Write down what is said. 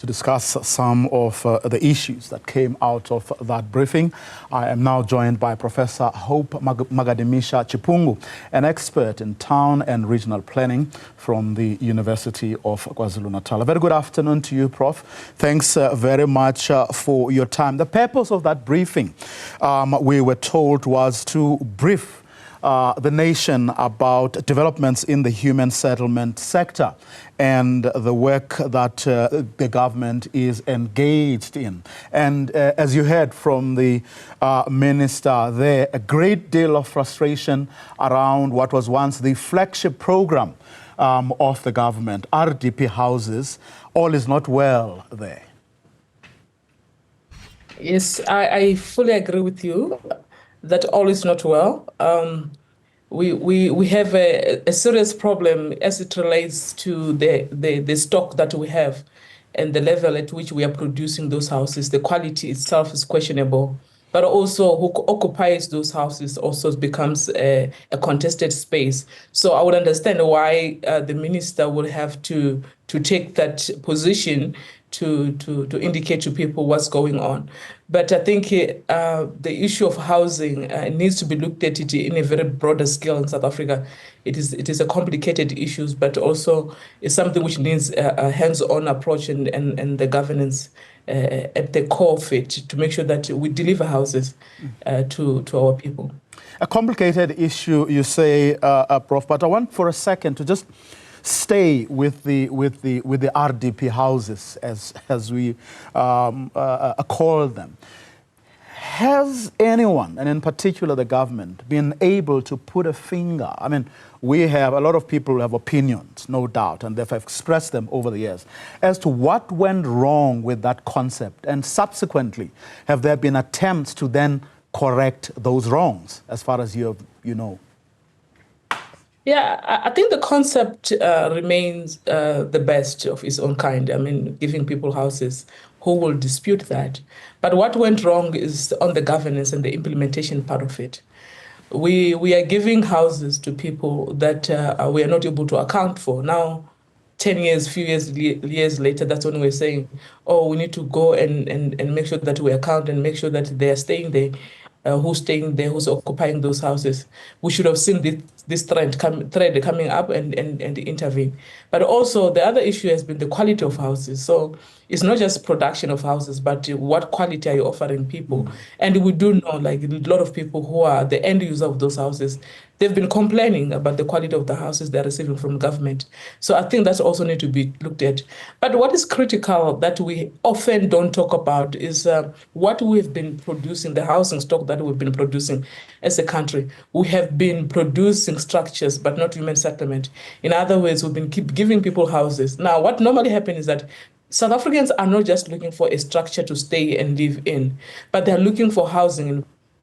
To discuss some of the issues that came out of that briefing, I am now joined by Professor Hope Magidimisha-Chipungu, an expert in town and regional planning from the University of KwaZulu-Natal. A very good afternoon to you, Prof. Thanks very much for your time. The purpose of that briefing, we were told, was to brief the nation about developments in the human settlement sector and the work that the government is engaged in. And as you heard from the minister there, a great deal of frustration around what was once the flagship program of the government, RDP houses. All is not well there. Yes, I fully agree with you that all is not well. We have a serious problem as it relates to the stock that we have and the level at which we are producing those houses. The quality itself is questionable, but also who occupies those houses also becomes a contested space. So I would understand why the minister would have to take that position to indicate to people what's going on. But I think the issue of housing needs to be looked at it in a very broader scale in South Africa. It is a complicated issue, but also it's something which needs a hands-on approach and the governance at the core of it to make sure that we deliver houses to our people. A complicated issue, you say, Prof, but I want for a second to just stay with the RDP houses as we call them. Has anyone, and in particular the government, been able to put a finger? I mean, we have a lot of people who have opinions, no doubt, and they've expressed them over the years as to what went wrong with that concept, and subsequently, have there been attempts to then correct those wrongs, as far as you know? Yeah, I think the concept remains the best of its own kind. I mean, giving people houses, who will dispute that? But what went wrong is on the governance and the implementation part of it. We are giving houses to people that we are not able to account for. Now, 10 years, few years later, that's when we're saying, oh, we need to go and make sure that we account and make sure that they are staying there. Who's staying there, who's occupying those houses. We should have seen this trend coming up and intervene. But also the other issue has been the quality of houses. So it's not just production of houses, but what quality are you offering people? And we do know, like, a lot of people who are the end user of those houses, they've been complaining about the quality of the houses they're receiving from government. So I think that's also need to be looked at. But what is critical that we often don't talk about is what we've been producing, the housing stock that we've been producing as a country. We have been producing structures, but not human settlement. In other words, we've been giving people houses. Now, what normally happens is that South Africans are not just looking for a structure to stay and live in, but they're looking for housing